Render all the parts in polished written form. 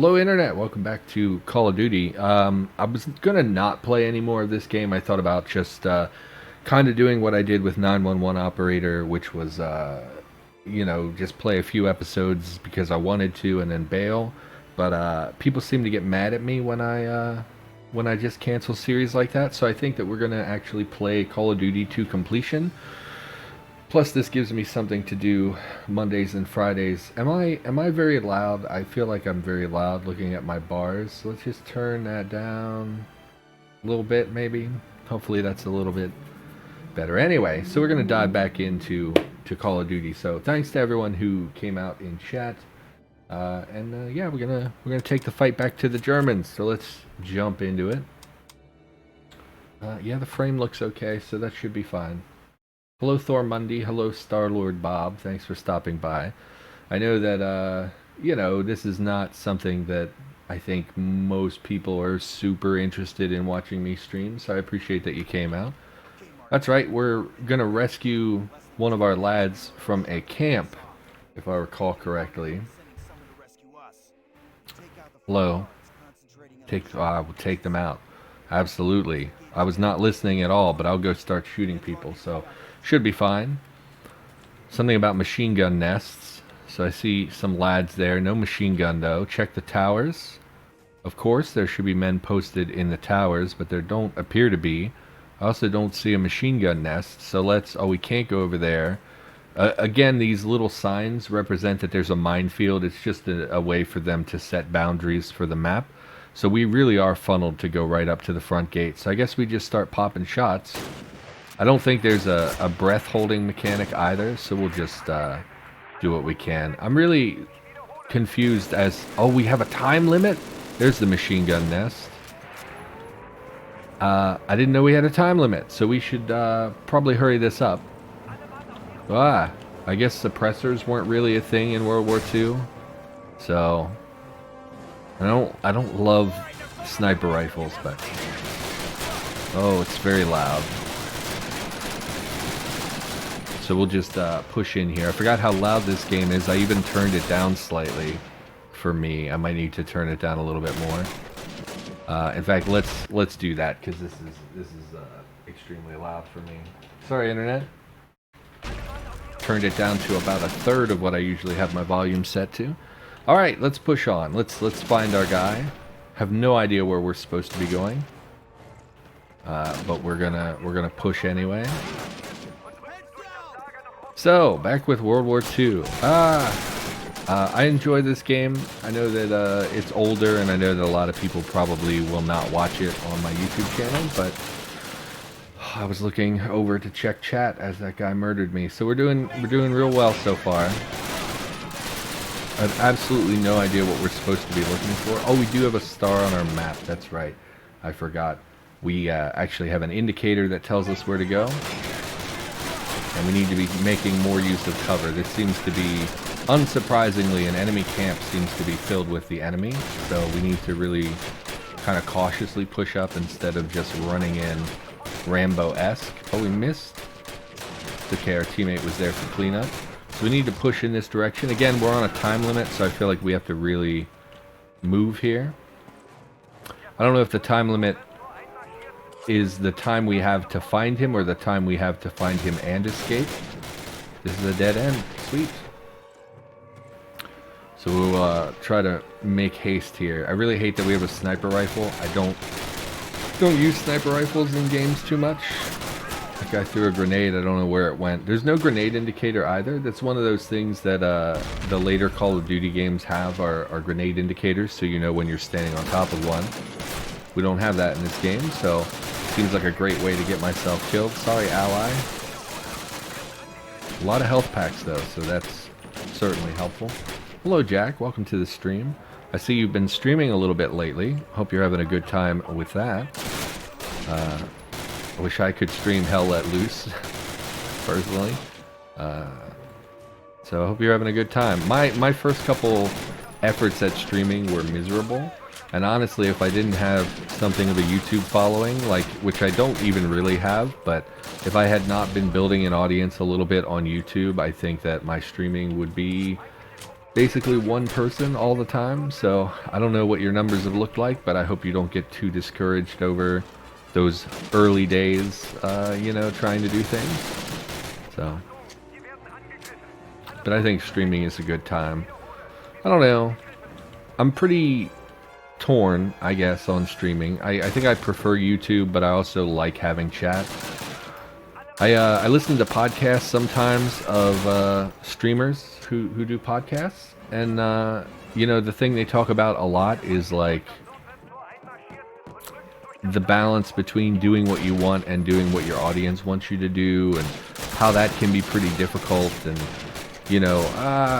Hello Internet, welcome back to Call of Duty. I was gonna not play any more of this game. I thought about just kind of doing what I did with 911 Operator, which was, just play a few episodes because I wanted to and then bail. But people seem to get mad at me when I just cancel series like that. So I think that we're gonna actually play Call of Duty to completion. Plus, this gives me something to do Mondays and Fridays. Am I very loud? I feel like I'm very loud looking at my bars. Let's just turn that down a little bit, maybe. Hopefully that's a little bit better. Anyway, so we're gonna dive back into Call of Duty. So thanks to everyone who came out in chat. Yeah, we're gonna take the fight back to the Germans. So let's jump into it. Yeah, the frame looks okay, so that should be fine. Hello Thor Mundy, hello Star-Lord Bob, thanks for stopping by. I know that, this is not something that I think most people are super interested in watching me stream, so I appreciate that you came out. That's right, we're gonna rescue one of our lads from a camp, if I recall correctly. Hello. I will take them out. Absolutely. I was not listening at all, but I'll go start shooting people, so should be fine. Something about machine gun nests. So I see some lads there. No machine gun though. Check the towers. Of course, there should be men posted in the towers, but there don't appear to be. I also don't see a machine gun nest. So we can't go over there. Again, these little signs represent that there's a minefield. It's just a way for them to set boundaries for the map. So we really are funneled to go right up to the front gate. So I guess we just start popping shots. I don't think there's a breath holding mechanic either, so we'll just do what we can. I'm really confused as... Oh, we have a time limit? There's the machine gun nest. I didn't know we had a time limit, so we should probably hurry this up. I guess suppressors weren't really a thing in World War II. So... I don't love sniper rifles, but... Oh, it's very loud. So we'll just push in here. I forgot how loud this game is. I even turned it down slightly for me. I might need to turn it down a little bit more. In fact, let's do that because this is extremely loud for me. Sorry, Internet. Turned it down to about a third of what I usually have my volume set to. All right, let's push on. Let's find our guy. Have no idea where we're supposed to be going, but we're gonna push anyway. So, back with World War II. I enjoy this game. I know that it's older, and I know that a lot of people probably will not watch it on my YouTube channel, but I was looking over to check chat as that guy murdered me. So we're doing real well so far. I have absolutely no idea what we're supposed to be looking for. Oh, we do have a star on our map. That's right. I forgot. We actually have an indicator that tells us where to go. And we need to be making more use of cover. This seems to be, unsurprisingly, an enemy camp seems to be filled with the enemy. So we need to really kind of cautiously push up instead of just running in Rambo-esque. Oh, we missed. It's okay, our teammate was there for cleanup. So we need to push in this direction. Again, we're on a time limit, so I feel like we have to really move here. I don't know if the time limit is the time we have to find him or the time we have to find him and escape. This is a dead end. Sweet. So we'll try to make haste here. I really hate that we have a sniper rifle. I don't use sniper rifles in games too much. That guy threw a grenade. I don't know where it went. There's no grenade indicator either. That's one of those things that the later Call of Duty games have are grenade indicators, so you know when you're standing on top of one. We don't have that in this game, so seems like a great way to get myself killed. Sorry, ally. A lot of health packs though, so that's certainly helpful. Hello, Jack. Welcome to the stream. I see you've been streaming a little bit lately. Hope you're having a good time with that. I wish I could stream Hell Let Loose, personally. So I hope you're having a good time. My first couple efforts at streaming were miserable. And honestly, if I didn't have something of a YouTube following, which I don't even really have, but if I had not been building an audience a little bit on YouTube, I think that my streaming would be basically one person all the time, so I don't know what your numbers have looked like, but I hope you don't get too discouraged over those early days, you know, trying to do things. So, but I think streaming is a good time. I don't know. I'm pretty torn, I guess, on streaming. I think I prefer YouTube, but I also like having chat. I listen to podcasts sometimes of streamers who do podcasts, and you know, the thing they talk about a lot is like the balance between doing what you want and doing what your audience wants you to do, and how that can be pretty difficult. And you know,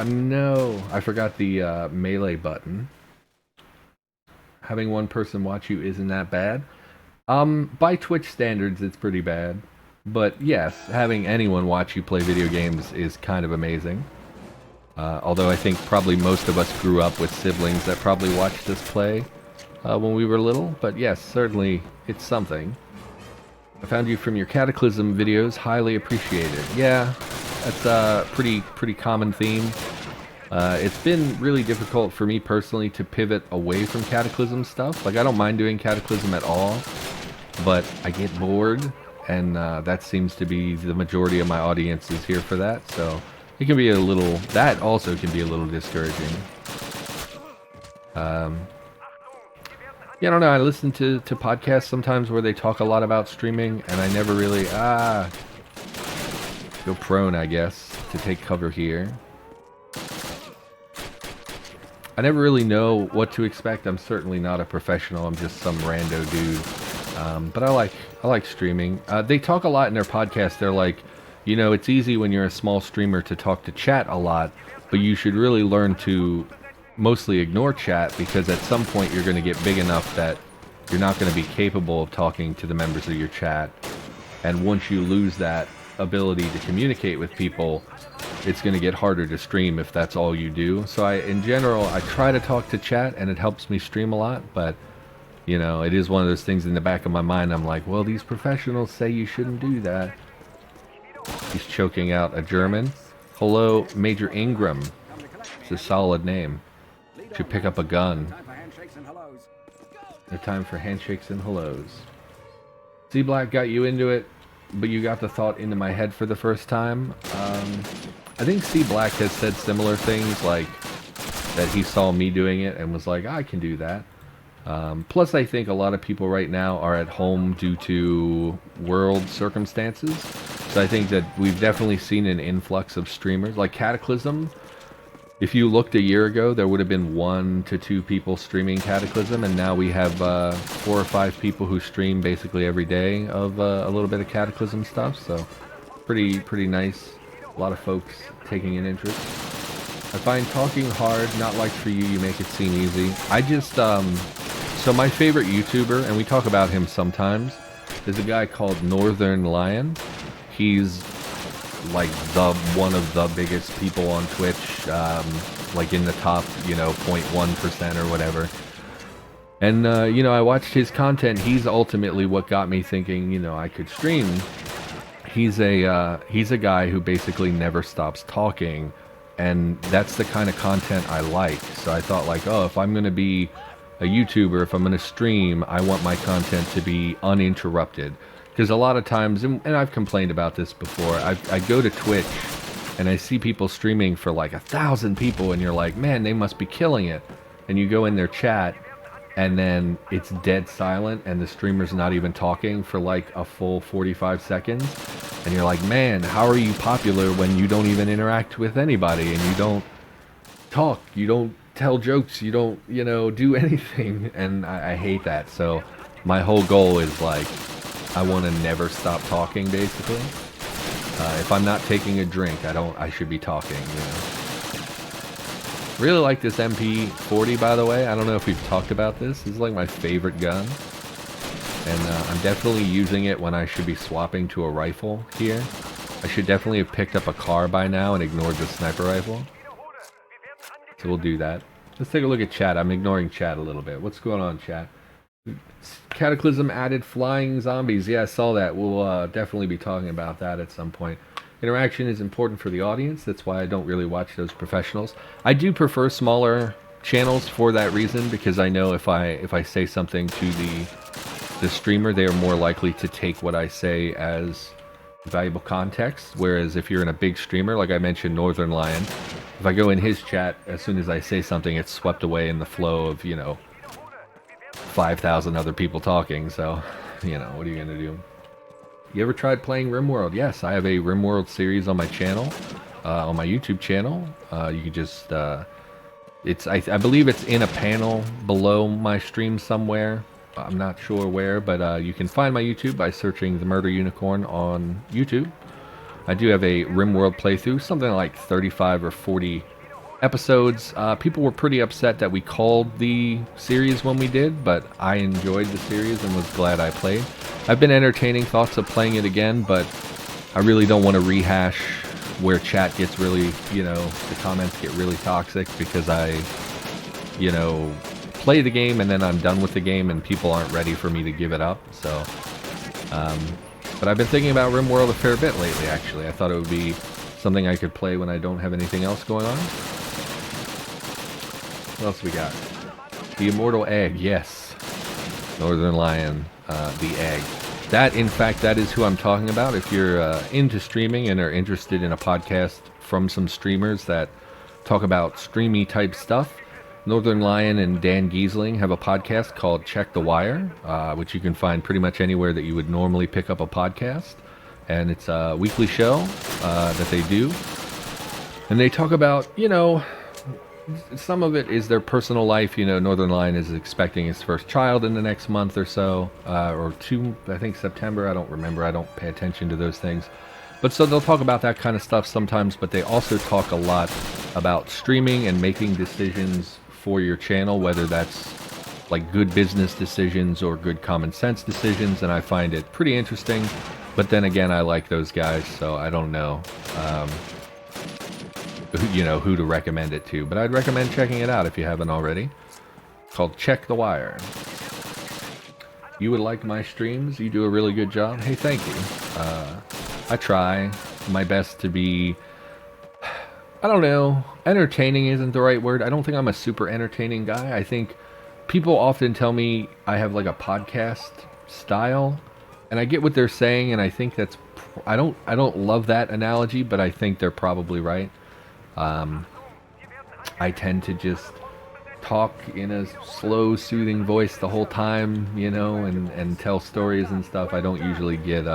no, I forgot the melee button. Having one person watch you isn't that bad. By Twitch standards, it's pretty bad. But yes, having anyone watch you play video games is kind of amazing. Although I think probably most of us grew up with siblings that probably watched us play when we were little. But yes, certainly it's something. I found you from your Cataclysm videos, highly appreciated. Yeah, that's a pretty common theme. It's been really difficult for me personally to pivot away from Cataclysm stuff. Like, I don't mind doing Cataclysm at all, but I get bored, and that seems to be the majority of my audience is here for that, so it can be a little, that also can be a little discouraging. Yeah, I don't know, I listen to podcasts sometimes where they talk a lot about streaming, and I never really, go prone, I guess, to take cover here. I never really know what to expect. I'm certainly not a professional. I'm just some rando dude. But I like streaming. They talk a lot in their podcast. They're like, you know, it's easy when you're a small streamer to talk to chat a lot, but you should really learn to mostly ignore chat, because at some point you're going to get big enough that you're not going to be capable of talking to the members of your chat. And once you lose that ability to communicate with people, it's going to get harder to stream if that's all you do. So in general, I try to talk to chat, and it helps me stream a lot, but, you know, it is one of those things in the back of my mind. I'm like, well, these professionals say you shouldn't do that. He's choking out a German. Hello, Major Ingram. It's a solid name. Should pick up a gun. No time for handshakes and hellos. C Black got you into it, but you got the thought into my head for the first time. I think C Black has said similar things, like that he saw me doing it and was like, I can do that. Plus, I think a lot of people right now are at home due to world circumstances. So I think that we've definitely seen an influx of streamers. Like Cataclysm, if you looked a year ago, there would have been 1 to 2 people streaming Cataclysm, and now we have 4 or 5 people who stream basically every day of a little bit of Cataclysm stuff. So pretty nice. A lot of folks taking an interest. I find talking hard, not like for you, you make it seem easy. I just, so my favorite YouTuber, and we talk about him sometimes, is a guy called Northern Lion. He's like one of the biggest people on Twitch, like in the top, you know, 0.1% or whatever. And, you know, I watched his content. He's ultimately what got me thinking, you know, I could stream. He's a guy who basically never stops talking, and that's the kind of content I like. So I thought, like, oh, if I'm going to be a YouTuber, if I'm going to stream, I want my content to be uninterrupted. Because a lot of times, and I've complained about this before, I go to Twitch and I see people streaming for like 1,000 people, and you're like, man, they must be killing it. And you go in their chat, and then it's dead silent, and the streamer's not even talking for like a full 45 seconds. And you're like, man, how are you popular when you don't even interact with anybody, and you don't talk, you don't tell jokes, you don't, you know, do anything? And I hate that. So my whole goal is like, I want to never stop talking, basically. If I'm not taking a drink, I should be talking, you know. Really like this MP40, by the way. I don't know if we've talked about this. This is like my favorite gun. And I'm definitely using it when I should be swapping to a rifle here. I should definitely have picked up a car by now and ignored the sniper rifle. So we'll do that. Let's take a look at chat. I'm ignoring chat a little bit. What's going on, chat? Cataclysm added flying zombies. Yeah, I saw that. We'll definitely be talking about that at some point. Interaction is important for the audience. That's why I don't really watch those professionals. I do prefer smaller channels for that reason, because I know if I say something to the streamer, they are more likely to take what I say as valuable context. Whereas if you're in a big streamer, like I mentioned, Northern Lion, if I go in his chat, as soon as I say something, it's swept away in the flow of, you know, 5,000 other people talking. So, you know, what are you gonna do? You ever tried playing RimWorld? Yes, I have a RimWorld series on my channel, on my YouTube channel. You can just, I believe it's in a panel below my stream somewhere. I'm not sure where, but you can find my YouTube by searching TheMurderUnicorn on YouTube. I do have a RimWorld playthrough, something like 35 or 40 episodes. People were pretty upset that we called the series when we did, but I enjoyed the series and was glad I played. I've been entertaining thoughts of playing it again, but I really don't want to rehash where chat gets really, you know, the comments get really toxic, because I, you know, play the game and then I'm done with the game and people aren't ready for me to give it up. So, but I've been thinking about RimWorld a fair bit lately, actually. I thought it would be something I could play when I don't have anything else going on. What else we got? The Immortal Egg, yes. Northern Lion, the Egg. That, in fact, that is who I'm talking about. If you're into streaming and are interested in a podcast from some streamers that talk about streamy type stuff, Northern Lion and Dan Giesling have a podcast called Check the Wire, which you can find pretty much anywhere that you would normally pick up a podcast. And it's a weekly show that they do. And they talk about, you know, some of it is their personal life. You know, Northern Lion is expecting his first child in the next month or so, or two, I think September, I don't remember, I don't pay attention to those things. But so they'll talk about that kind of stuff sometimes, but they also talk a lot about streaming and making decisions for your channel, whether that's like good business decisions or good common sense decisions, and I find it pretty interesting. But then again, I like those guys, so I don't know, you know, who to recommend it to, but I'd recommend checking it out if you haven't already. It's called Check the Wire. You would like my streams? You do a really good job. Hey, thank you. I try my best to be, I don't know, entertaining isn't the right word. I don't think I'm a super entertaining guy. I think people often tell me I have like a podcast style, and I get what they're saying, and I think that's, I don't love that analogy, but I think they're probably right. I tend to just talk in a slow, soothing voice the whole time, you know, and tell stories and stuff. I don't usually get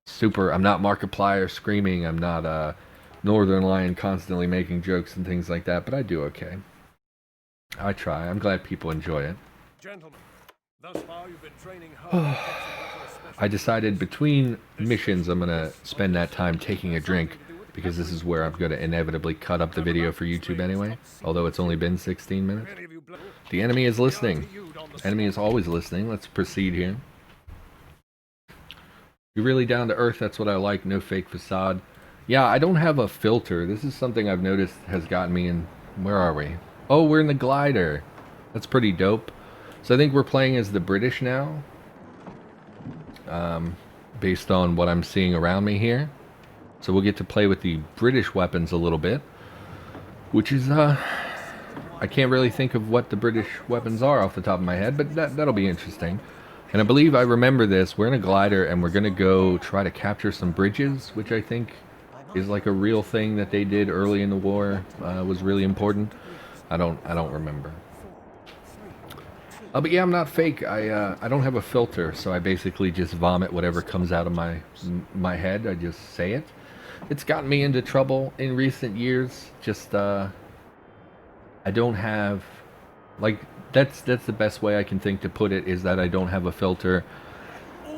super, I'm not Markiplier screaming, I'm not Northern Lion constantly making jokes and things like that, but I do okay. I try. I'm glad people enjoy it. Gentlemen, thus far you've been training hard. I decided between missions I'm going to spend that time taking a drink, because this is where I'm going to inevitably cut up the video for YouTube anyway, although it's only been 16 minutes. The enemy is listening. The enemy is always listening. Let's proceed here. You're really down to earth. That's what I like. No fake facade. Yeah, I don't have a filter. This is something I've noticed has gotten me in... Where are we? Oh, we're in the glider. That's pretty dope. So I think we're playing as the British now. Based on what I'm seeing around me here. So we'll get to play with the British weapons a little bit. Which is, I can't really think of what the British weapons are off the top of my head, but that'll be interesting. And I believe I remember this. We're in a glider and we're going to go try to capture some bridges, which I think is like a real thing that they did early in the war. Was really important. I don't remember. But yeah, I'm not fake. I don't have a filter, so I basically just vomit whatever comes out of my head. I just say it. It's gotten me into trouble in recent years. Just I don't have, like, that's the best way I can think to put it, is that I don't have a filter.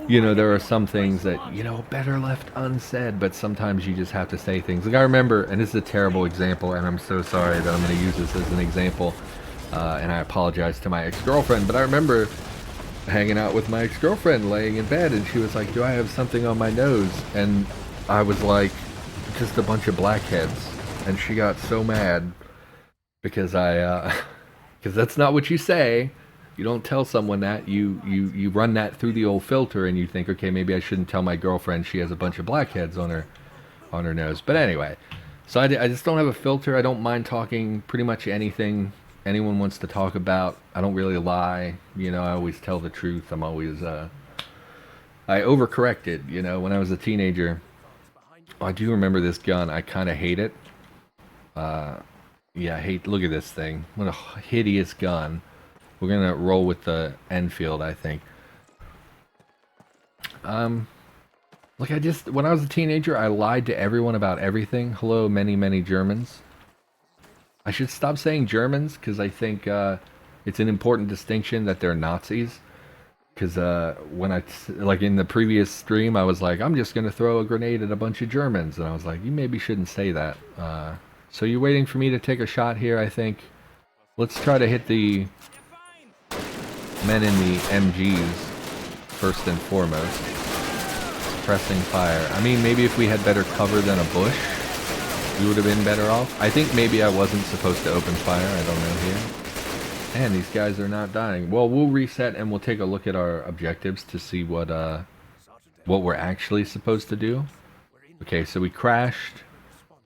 You know, there are some things that, you know, better left unsaid, but sometimes you just have to say things. Like, I remember, and this is a terrible example, and I'm so sorry that I'm going to use this as an example. And I apologize to my ex-girlfriend, but I remember hanging out with my ex-girlfriend laying in bed, and she was like, do I have something on my nose? And I was like, just a bunch of blackheads. And she got so mad because because that's not what you say. You don't tell someone that. You run that through the old filter, and you think, okay, maybe I shouldn't tell my girlfriend she has a bunch of blackheads on on her nose. But anyway, so I just don't have a filter. I don't mind talking pretty much anything anyone wants to talk about. I don't really lie. You know, I always tell the truth. I'm always, I overcorrected, you know, when I was a teenager. Oh, I do remember this gun. I kind of hate it. Yeah, look at this thing. What a hideous gun. We're going to roll with the Enfield, I think. Look, when I was a teenager, I lied to everyone about everything. Hello, many, many Germans. I should stop saying Germans, because I think it's an important distinction that they're Nazis. Because like in the previous stream, I was like, I'm just going to throw a grenade at a bunch of Germans. And I was like, you maybe shouldn't say that. So you're waiting for me to take a shot here, I think. Let's try to hit the men in the MGs first and foremost. Suppressing fire. I mean, maybe if we had better cover than a bush, we would have been better off. I think maybe I wasn't supposed to open fire. I don't know here. Man, these guys are not dying. Well, we'll reset and we'll take a look at our objectives to see what we're actually supposed to do. Okay, so we crashed.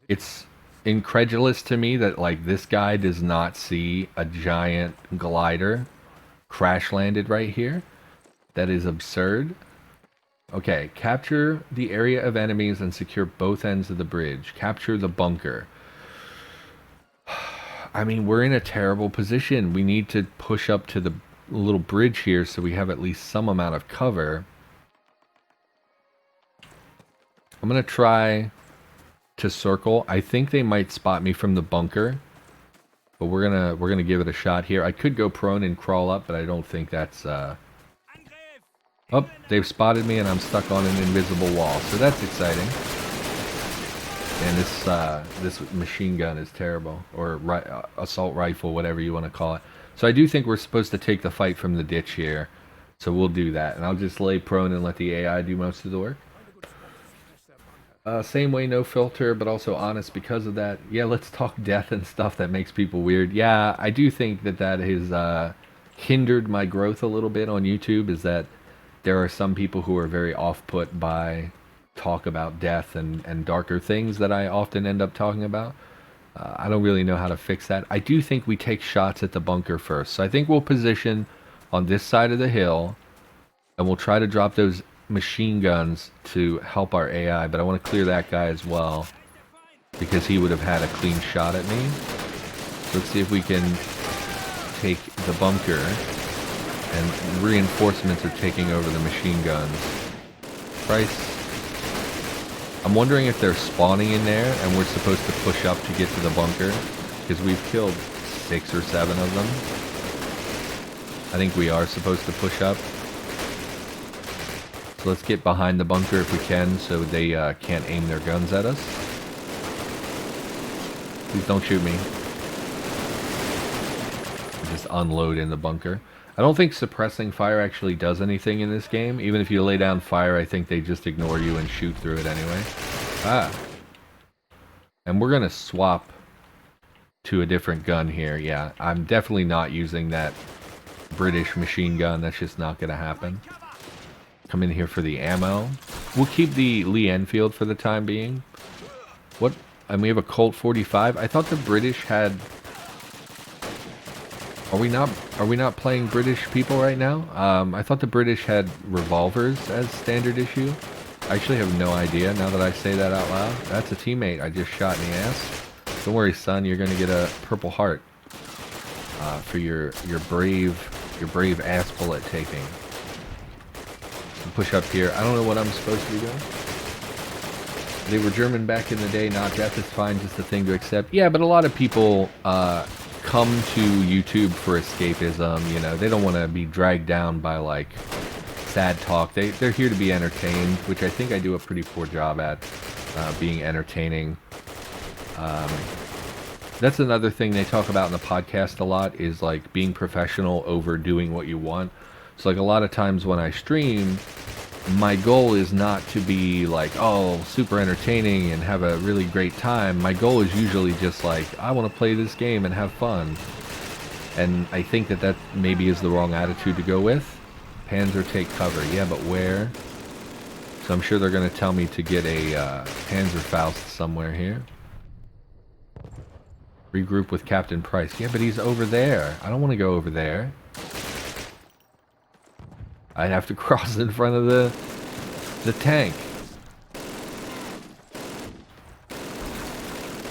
It's incredulous to me that like this guy does not see a giant glider crash landed right here. That is absurd. Okay, capture the area of enemies and secure both ends of the bridge. Capture the bunker. I mean, we're in a terrible position. We need to push up to the little bridge here so we have at least some amount of cover. I'm going to try to circle. I think they might spot me from the bunker. But we're gonna give it a shot here. I could go prone and crawl up, but I don't think that's Oh, they've spotted me and I'm stuck on an invisible wall. So that's exciting. And this machine gun is terrible, or assault rifle, whatever you want to call it. So I do think we're supposed to take the fight from the ditch here. So we'll do that, and I'll just lay prone and let the AI do most of the work. Same way, no filter, but also honest because of that. Yeah, let's talk death and stuff that makes people weird. Yeah, I do think that has hindered my growth a little bit on YouTube, is that there are some people who are very off-put by talk about death and darker things that I often end up talking about. I don't really know how to fix that. I do think we take shots at the bunker first. So I think we'll position on this side of the hill, and we'll try to drop those machine guns to help our AI, but I want to clear that guy as well, because he would have had a clean shot at me. So let's see if we can take the bunker, and reinforcements are taking over the machine guns. Price. I'm wondering if they're spawning in there and we're supposed to push up to get to the bunker, because we've killed 6 or 7 of them. I think we are supposed to push up. So let's get behind the bunker if we can, so they can't aim their guns at us. Please don't shoot me. Just unload in the bunker. I don't think suppressing fire actually does anything in this game. Even if you lay down fire, I think they just ignore you and shoot through it anyway. Ah. And we're going to swap to a different gun here. Yeah, I'm definitely not using that British machine gun. That's just not going to happen. Come in here for the ammo. We'll keep the Lee Enfield for the time being. What? And we have a Colt 45. I thought the British had... Are we not playing British people right now? I thought the British had revolvers as standard issue. I actually have no idea now that I say that out loud. That's a teammate I just shot in the ass. Don't worry, son, you're gonna get a Purple Heart for your brave ass bullet taking. Push up here. I don't know what I'm supposed to be doing. They were German back in the day. Not death is fine, just a thing to accept. Yeah, but a lot of people come to YouTube for escapism. You know, they don't want to be dragged down by like sad talk. They're here to be entertained, which I think I do a pretty poor job at being entertaining. That's another thing they talk about in the podcast a lot, is like being professional over doing what you want. So like a lot of times when I stream, my goal is not to be like, oh, super entertaining and have a really great time. My goal is usually just like, I want to play this game and have fun. And I think that maybe is the wrong attitude to go with. Panzer, take cover. Yeah, but where? So I'm sure they're going to tell me to get a Panzerfaust somewhere here. Regroup with Captain Price. Yeah, but he's over there. I don't want to go over there. I'd have to cross in front of the tank.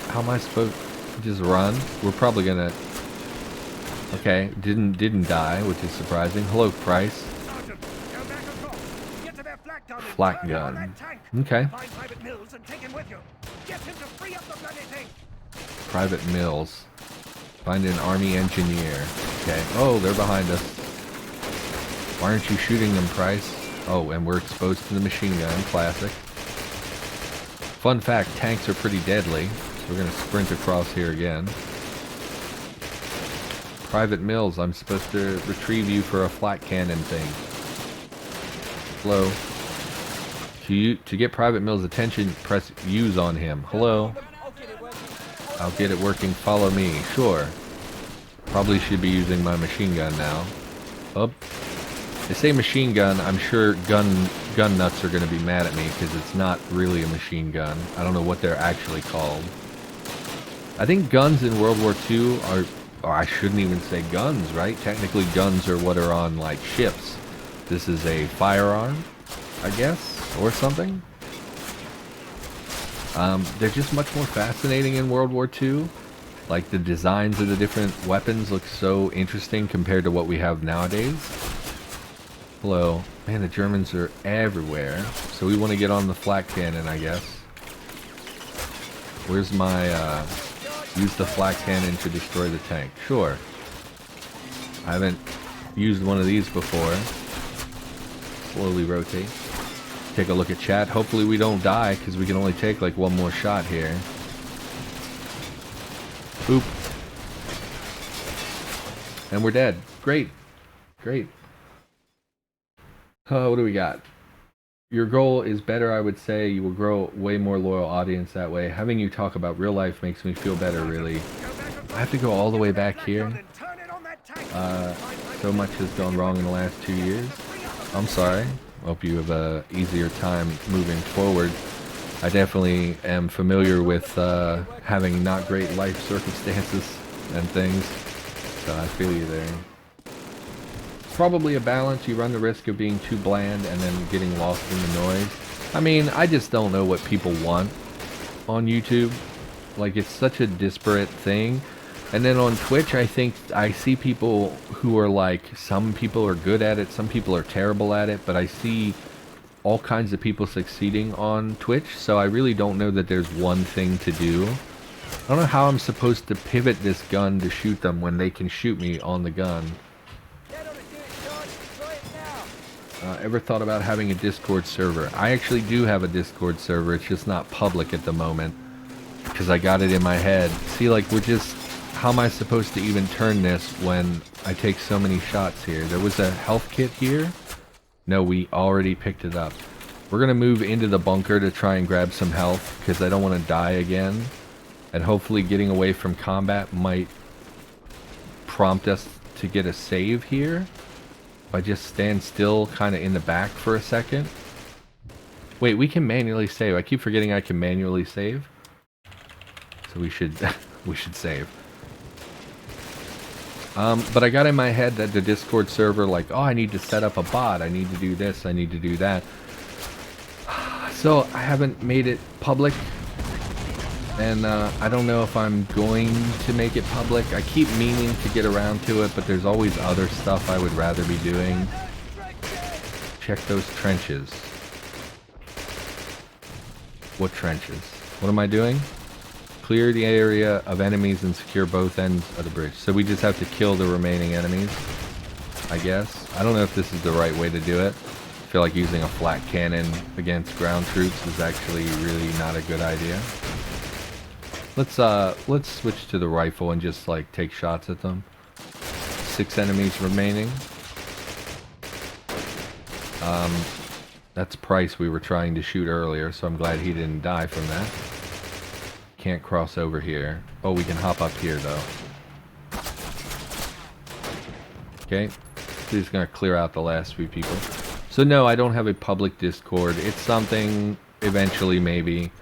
How am I supposed to just run? We're probably gonna... Okay, didn't die, which is surprising. Hello, Price. Flak gun. Okay. Private Mills. Find an army engineer. Okay. Oh, they're behind us. Why aren't you shooting them, Price? Oh, and we're exposed to the machine gun. Classic. Fun fact, tanks are pretty deadly. So we're going to sprint across here again. Private Mills, I'm supposed to retrieve you for a flat cannon thing. Hello. To get Private Mills' attention, press use on him. Hello. I'll get it working. Follow me. Sure. Probably should be using my machine gun now. Up. They say machine gun. I'm sure gun nuts are going to be mad at me because it's not really a machine gun. I don't know what they're actually called. I think guns in World War II are... Or I shouldn't even say guns, right? Technically guns are what are on, like, ships. This is a firearm, I guess, or something. They're just much more fascinating in World War II. Like, the designs of the different weapons look so interesting compared to what we have nowadays. Hello. Man, the Germans are everywhere. So we want to get on the flak cannon, I guess. Where's my, use the flak cannon to destroy the tank. Sure. I haven't used one of these before. Slowly rotate. Take a look at chat. Hopefully we don't die, because we can only take like one more shot here. Boop. And we're dead. Great. Great. What do we got? Your goal is better, I would say. You will grow way more loyal audience that way. Having you talk about real life makes me feel better, really. I have to go all the way back here. So much has gone wrong in the last 2 years. I'm sorry. Hope you have a easier time moving forward. I definitely am familiar with having not great life circumstances and things. So I feel you there. Probably a balance. You run the risk of being too bland and then getting lost in the noise. I mean, I just don't know what people want on YouTube. Like, it's such a disparate thing. And then on Twitch, I think I see people who are like, some people are good at it, some people are terrible at it, but I see all kinds of people succeeding on Twitch, so I really don't know that there's one thing to do. I don't know how I'm supposed to pivot this gun to shoot them when they can shoot me on the gun. Ever thought about having a Discord server? I actually do have a Discord server, it's just not public at the moment. Because I got it in my head. See, like, we're just... How am I supposed to even turn this when I take so many shots here? There was a health kit here? No, we already picked it up. We're gonna move into the bunker to try and grab some health, because I don't want to die again. And hopefully getting away from combat might prompt us to get a save here. If I just stand still kind of in the back for a second. Wait, we can manually save. I keep forgetting I can manually save. So we should we should save. But I got in my head that the Discord server, like, oh, I need to set up a bot. I need to do this. I need to do that. So I haven't made it public. And I don't know if I'm going to make it public. I keep meaning to get around to it, but there's always other stuff I would rather be doing. Check those trenches. What trenches? What am I doing? Clear the area of enemies and secure both ends of the bridge. So we just have to kill the remaining enemies, I guess. I don't know if this is the right way to do it. I feel like using a flat cannon against ground troops is actually really not a good idea. Let's switch to the rifle and just like take shots at them. 6 enemies remaining. That's Price we were trying to shoot earlier, so I'm glad he didn't die from that. Can't cross over here. Oh, we can hop up here though. Okay, he's gonna clear out the last few people. So So no, I don't have a public Discord. It's something eventually maybe.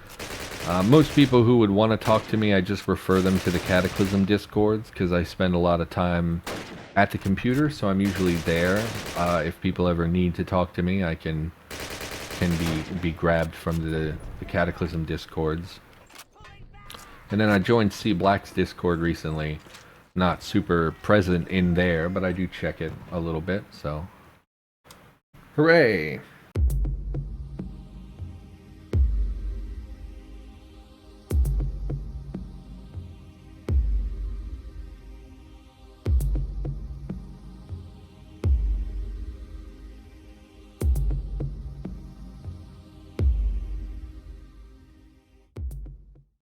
Most people who would want to talk to me, I just refer them to the Cataclysm Discords because I spend a lot of time at the computer, so I'm usually there. If people ever need to talk to me, I can be grabbed from the Cataclysm Discords. And then I joined C Black's Discord recently. Not super present in there, but I do check it a little bit, so. Hooray!